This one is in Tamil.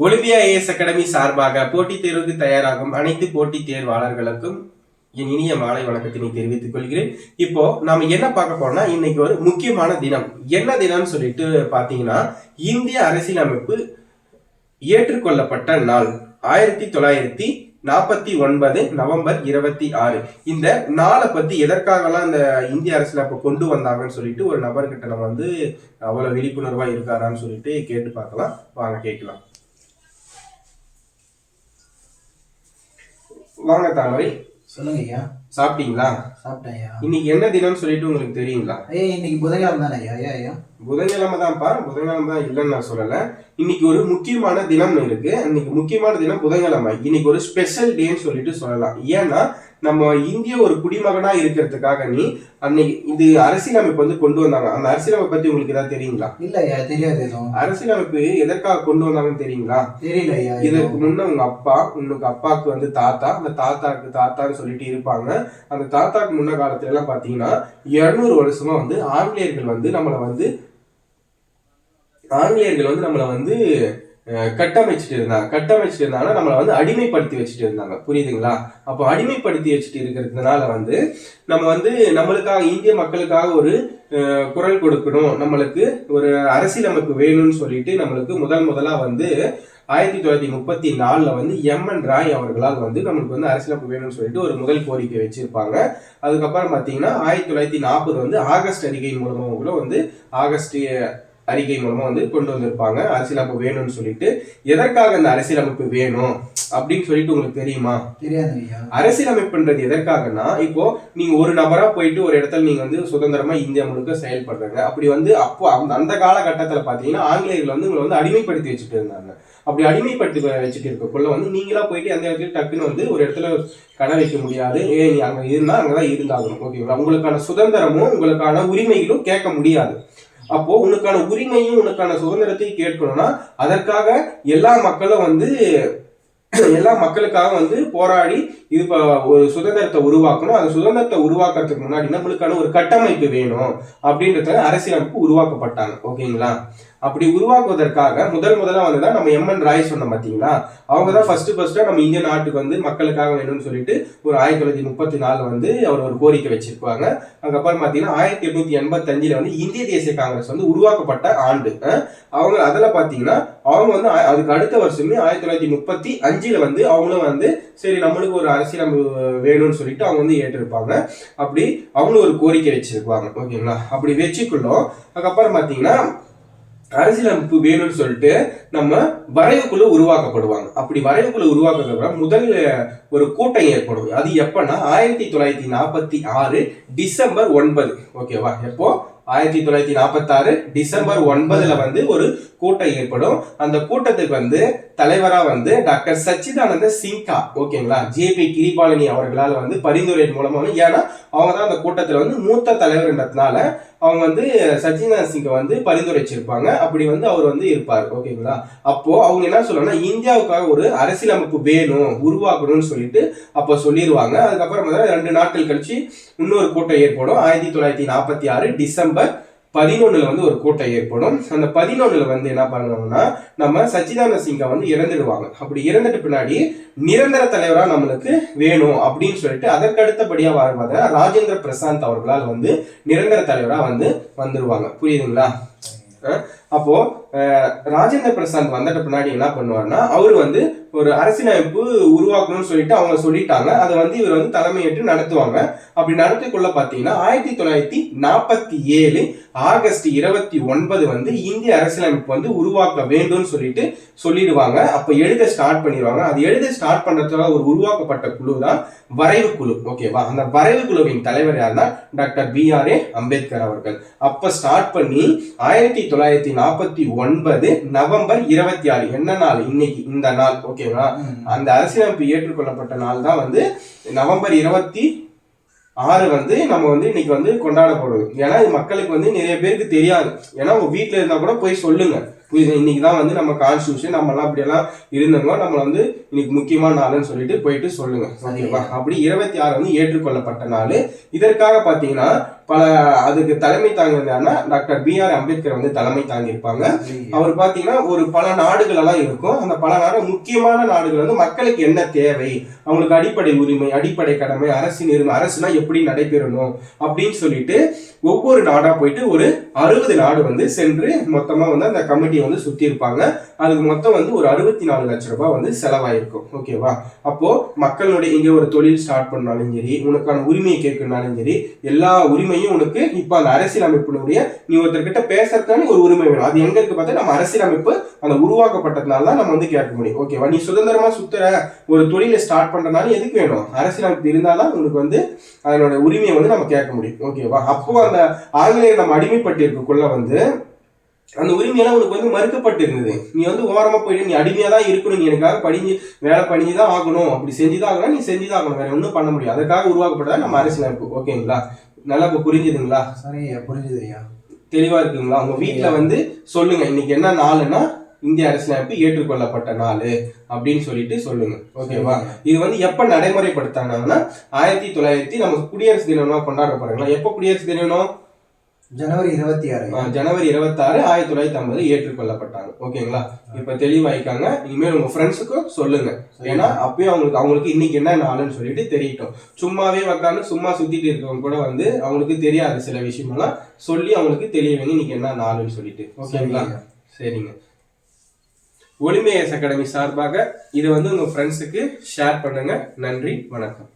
ஒலிம்பியா ஐஏஎஸ் அகாடமி சார்பாக போட்டித் தேர்வுக்கு தயாராகும் அனைத்து போட்டித் தேர்வாளர்களுக்கும் என் இனிய மாலை வணக்கத்தினை தெரிவித்துக் கொள்கிறேன். இப்போ நாம என்ன பார்க்க போறோம்னா, இன்னைக்கு ஒரு முக்கியமான தினம். என்ன தினம்னு சொல்லிட்டு பாத்தீங்கன்னா, இந்திய அரசியலமைப்பு ஏற்றுக்கொள்ளப்பட்ட நாள் 1949 நவம்பர் 26. இந்த நாளை பத்தி எதற்காகலாம் இந்த இந்திய அரசியலமைப்பு கொண்டு வந்தாங்கன்னு சொல்லிட்டு ஒரு நபர்கிட்ட நம்ம அவ்வளவு விழிப்புணர்வா இருக்காரான்னு சொல்லிட்டு கேட்டு பார்க்கலாம். வாங்க கேட்கலாம். வாங்க தாமரை, சொல்லுங்க ஐயா. சாப்பிட்டீங்களா? சாப்பிட்டேன் ஐயா. இன்னைக்கு என்ன தினம்னு சொல்லிட்டு உங்களுக்கு தெரியுங்களா? இன்னைக்கு புதன்கிழமை தானே ஐயா? ஐயா புதன்கிழமை தான்ப்பா, புதன்கிழமை தான் இல்லைன்னு நான் சொல்லல. இன்னைக்கு ஒரு முக்கியமான தினம் இருக்கு. இன்னைக்கு முக்கியமான தினம் புதன்கிழமை. இன்னைக்கு ஒரு ஸ்பெஷல் டேன்னு சொல்லிட்டு சொல்லலாம். ஏன்னா நம்ம இந்திய ஒரு குடிமகனா இருக்கிறதுக்காக அன்னைக்கு இது அரசியலமைப்பு கொண்டு வந்தாங்க. அந்த அரசியலமைப்பு பத்தி உங்களுக்கு ஏதாவது தெரியுங்களா? இல்ல ஐயா, தெரியாது. அரசியலமைப்பு எதற்காக கொண்டு வந்தாங்கன்னு தெரியுங்களா? தெரியல ஐயா. இதற்கு முன்ன உங்க அப்பா, உனக்கு அப்பாவுக்கு தாத்தா, அந்த தாத்தாக்கு தாத்தான்னு சொல்லிட்டு இருப்பாங்க. அந்த தாத்தாக்கு முன்ன காலத்துல எல்லாம் பாத்தீங்கன்னா 200 வருஷமா ஆங்கிலேயர்கள் நம்மளை கட்டமைச்சிட்டு இருந்தாங்க. நம்மளை அடிமைப்படுத்தி வச்சுட்டு இருந்தாங்க. புரியுதுங்களா? அப்போ அடிமைப்படுத்தி வச்சுட்டு இருக்கிறதுனால நம்ம நம்மளுக்காக, இந்திய மக்களுக்காக ஒரு குரல் கொடுக்கணும், நம்மளுக்கு ஒரு அரசியலமைப்பு வேணும்னு சொல்லிட்டு நம்மளுக்கு முதலா 1934 எம்.என். ராய் அவர்களால் நம்மளுக்கு அரசியலமைப்பு வேணும்னு சொல்லிட்டு ஒரு முதல் கோரிக்கை வச்சிருப்பாங்க. அதுக்கப்புறம் பாத்தீங்கன்னா 1940 ஆகஸ்ட் அறிக்கை மூலமா கொண்டு வந்திருப்பாங்க அரசியலமைப்பு வேணும்னு சொல்லிட்டு. எதற்காக அந்த அரசியலமைப்பு வேணும் அப்படின்னு சொல்லிட்டு உங்களுக்கு தெரியுமா? தெரியாது. அரசியலமைப்புன்றது எதற்காகனா, இப்போ நீங்க ஒரு நபரா போயிட்டு ஒரு இடத்துல நீங்க சுதந்திரமா இந்தியா முழுக்க செயல்படுறாங்க. அப்படி அப்போ அந்த காலகட்டத்துல பாத்தீங்கன்னா ஆங்கிலேயர்கள் உங்களை அடிமைப்படுத்தி வச்சுட்டு இருந்தாங்க. அப்படி அடிமைப்படுத்தி வச்சுட்டு இருக்கக்குள்ள நீங்களா போயிட்டு அந்த இடத்துல டக்குன்னு ஒரு இடத்துல கடை வைக்க முடியாது. நீ அங்க இருந்தா அங்கதான் இருந்தாகணும். ஓகேங்களா? உங்களுக்கான சுதந்திரமும் உங்களுக்கான உரிமைகளும் கேட்க முடியாது. அப்போ உனக்கான உரிமையும் உனக்கான சுதந்திரத்தையும் கேட்கணும்னா அதற்காக எல்லா மக்களுக்காக போராடி இது ஒரு சுதந்திரத்தை உருவாக்கணும். அந்த சுதந்திரத்தை உருவாக்குறதுக்கு முன்னாடி நம்மளுக்கான ஒரு கட்டமைப்பு வேணும் அப்படின்றத அரசியலமைப்பு உருவாக்கப்பட்டாங்க. ஓகேங்களா? அப்படி உருவாக்குவதற்காக முதலா நம்ம எம்.என். ராய் சொன்ன பாத்தீங்களா, அவங்கதான் ஃபர்ஸ்ட் நம்ம இந்திய நாட்டுக்கு மக்களுக்காக வேணும்னு சொல்லிட்டு ஒரு 1934 அவர் ஒரு கோரிக்கை வச்சிருப்பாங்க. அதுக்கப்புறம் பாத்தீங்கன்னா 1885 இந்திய தேசிய காங்கிரஸ் உருவாக்கப்பட்ட ஆண்டு. அவங்க அதுல பாத்தீங்கன்னா அவங்க அதுக்கு அடுத்த வருஷமே 1935 அவங்களும் சரி நம்மளுக்கு ஒரு அரசியலமைப்பு வேணும்னு சொல்லிட்டு அவங்க ஏற்றிருப்பாங்க. அப்படி அவங்களும் ஒரு கோரிக்கை வச்சிருப்பாங்க. ஓகேங்களா? அப்படி வச்சுக்குள்ளோம். அதுக்கப்புறம் பாத்தீங்கன்னா அரசியலமைப்பு வேணும்னு சொல்லிட்டு நம்ம வரைவுக்குழு உருவாக்கப்படுவாங்க. அப்படி வரைவுக்குழு உருவாக்குறதுக்கு முதல் ஒரு கூட்டம் ஏற்படும். அது எப்பன்னா 1946 டிசம்பர் 9. ஓகேவா? எப்போ 1946 டிசம்பர் 9 ஒரு கூட்டம் ஏற்படும். அந்த கூட்டத்துக்கு தலைவரா டாக்டர் சச்சிதானந்த சின்ஹா, ஓகேங்களா, ஜே.பி. கிரிபாலனி அவர்களால் பரிந்துரை மூலமா, ஏன்னா அவங்க தான் அந்த கூட்டத்துல மூத்த தலைவர்ன்றதுனால அவங்க சச்சிதானந்த சிங்கை பரிந்துரைச்சிருப்பாங்க. அப்படி அவர் இருப்பாரு. ஓகேங்களா? அப்போ அவங்க என்ன சொல்றாங்கன்னா, இந்தியாவுக்காக ஒரு அரசியலமைப்பு வேணும், உருவாக்கணும்னு சொல்லிட்டு அப்ப சொல்லிடுவாங்க. அதுக்கப்புறம் 2 நாட்கள் கழிச்சு இன்னொரு கூட்டம் ஏற்படும். 1946 டிசம்பர் 11 ஒரு கூட்டம் ஏற்படும். அந்த 11 என்ன பண்ணுவாங்கன்னா, நம்ம சச்சிதானந்த சிங்கை இறந்துடுவாங்க. அப்படி இறந்துட்டு பின்னாடி நிரந்தர தலைவரா நம்மளுக்கு வேணும் அப்படின்னு சொல்லிட்டு அதற்கு அடுத்தபடியா ராஜேந்திர பிரசாந்த் அவர்களால் நிரந்தர தலைவரா வந்துருவாங்க. புரியுதுங்களா? அப்போ ராஜேந்திர பிரசாந்த் வந்துட்ட பின்னாடி என்ன பண்ணுவார்னா, அவரு ஒரு அரசியலமைப்பு உருவாக்கணும்னு சொல்லிட்டு அவங்க சொல்லிட்டாங்க. அதை இவர் தலைமையேற்று நடத்துவாங்க. அப்படி நடத்திக்குள்ள பாத்தீங்கன்னா 1947 ஆகஸ்ட் 29 இந்திய அரசியலமைப்பு உருவாக்க வேண்டும் சொல்லிட்டு சொல்லிடுவாங்க. அப்ப எழுத ஸ்டார்ட் பண்ணிடுவாங்க. அது எழுத ஸ்டார்ட் பண்றதுக்காக ஒரு உருவாக்கப்பட்ட குழு தான் வரைவு குழு. ஓகேவா? அந்த வரைவு குழுவின் தலைவர் யாருன்னா டாக்டர் B.R.A. அம்பேத்கர் அவர்கள். அப்ப ஸ்டார்ட் பண்ணி 1949 நவம்பர் 26 என்ன நாள்? இன்னைக்கு இந்த நாள். ஓகேவா? அந்த அரசியலமைப்பு ஏற்றுக்கொள்ளப்பட்ட நாள் தான் நவம்பர் 26 நம்ம இன்னைக்கு கொண்டாடப்படுது. ஏன்னா இது மக்களுக்கு நிறைய பேருக்கு தெரியாது. ஏன்னா உங்க வீட்டுல இருந்தா கூட போய் சொல்லுங்க. இன்னைக்குதான் நம்ம கான்ஸ்டியூஷன் நம்ம எல்லாம் அப்படி எல்லாம் இருந்தவங்க நம்ம இன்னைக்கு முக்கியமான நாள்னு சொல்லிட்டு போயிட்டு சொல்லுங்க. ஓகேவா? அப்படி 26 ஏற்றுக்கொள்ளப்பட்ட நாள். இதற்காக பாத்தீங்கன்னா அதுக்கு தலைமை தாங்கினாருன்னா டாக்டர் B.R. அம்பேத்கர் வந்து தலைமை தாங்கி இருப்பாங்க. அவர் பாத்தீங்கன்னா ஒரு பல நாடுகள் எல்லாம் இருக்கும். அந்த பல நாடு முக்கியமான நாடுகள் வந்து மக்களுக்கு என்ன தேவை, அவங்களுக்கு அடிப்படை உரிமை, அடிப்படை கடமை, அரசின் உரிமை, அரசுனா எப்படி நடைபெறணும் அப்படின்னு சொல்லிட்டு ஒவ்வொரு நாடா போயிட்டு ஒரு 60 நாடு வந்து சென்று மொத்தமா வந்து அந்த கமிட்டியை வந்து சுத்தி இருப்பாங்க. அதுக்கு மொத்தம் வந்து ஒரு 64 லட்சம் ரூபாய் வந்து செலவாயிருக்கும். ஓகேவா? அப்போ மக்களுடைய இங்க ஒரு தொழில் ஸ்டார்ட் பண்ணாலும் சரி, உனக்கான உரிமையை கேட்கணும்னாலும் சரி, எல்லா உரிமையும் உனக்கு இப்ப அந்த அரசியல் அமைப்பினுடைய நீ ஒருத்தர்கிட்ட பேசுறதுக்கான ஒரு உரிமை வேணும். அது எங்க இருக்கு பார்த்தா நம்ம அரசியல் அமைப்பு அந்த உருவாக்கப்பட்டதுனால தான் நம்ம வந்து கேட்க முடியும். ஓகேவா? நீ சுதந்திரமா சுத்துற ஒரு தொழிலை ஸ்டார்ட் பண்றதுனால எதுக்கு வேணும்? அரசியல் அமைப்பு இருந்தாதான் உங்களுக்கு வந்து அதனோட உரிமையை வந்து நம்ம கேட்க முடியும். ஓகேவா? அப்போ அந்த ஆங்கிலேயர் நம்ம அடிமைப்பட்டிருக்குள்ள வந்து அந்த உரிமையெல்லாம் உனக்கு வந்து மறுக்கப்பட்டு இருந்தது. நீ வந்து ஓரமா போயிட்டு நீ அடிமையா தான் இருக்கணும், நீ எனக்காக வேலை பண்ணிதான் ஆகணும், அப்படி செஞ்சுதான் ஆகணும், நீ செஞ்சுதான் ஆகணும், வேற ஒன்றும் பண்ண முடியும். அதுக்காக உருவாக்கப்பட்டதா நம்ம அரசியலமைப்பு. ஓகேங்களா? நல்லா இப்போ புரிஞ்சுதுங்களா? சரி ஐயா, புரிஞ்சுது ஐயா. தெளிவா இருக்குங்களா? உங்க வீட்டுல வந்து சொல்லுங்க இன்னைக்கு என்ன நாளுன்னா இந்திய அரசியலமைப்பு ஏற்றுக்கொள்ளப்பட்ட நாள் அப்படின்னு சொல்லிட்டு சொல்லுங்க. ஓகேவா? இது வந்து எப்ப நடைமுறைப்படுத்தாங்கன்னா 1900 நம்ம குடியரசு தினமா கொண்டாட போறாங்களா? எப்ப குடியரசு தினம்? ஜனவரி 26. ஜனவரி 26, 1950 ஏற்றுக்கொள்ளப்பட்டாங்க. ஓகேங்களா? இப்ப தெளிவாயிக்காங்க. இனிமேல் உங்க ஃப்ரெண்ட்ஸுக்கும் சொல்லுங்க. ஏன்னா அப்பயும் அவங்களுக்கு இன்னைக்கு என்ன நாளுன்னு சொல்லிட்டு தெரியட்டும். சும்மாவே உட்காந்து சும்மா சுத்திட்டு இருக்கவங்க கூட வந்து அவங்களுக்கு தெரியாது சில விஷயமெல்லாம் சொல்லி அவங்களுக்கு தெரிய வைங்க இன்னைக்கு என்ன நாளுன்னு சொல்லிட்டு. ஓகேங்களா? சரிங்க. ஒலிம்பியஸ் அகாடமி சார்பாக இதை வந்து உங்க ஃப்ரெண்ட்ஸுக்கு ஷேர் பண்ணுங்க. நன்றி, வணக்கம்.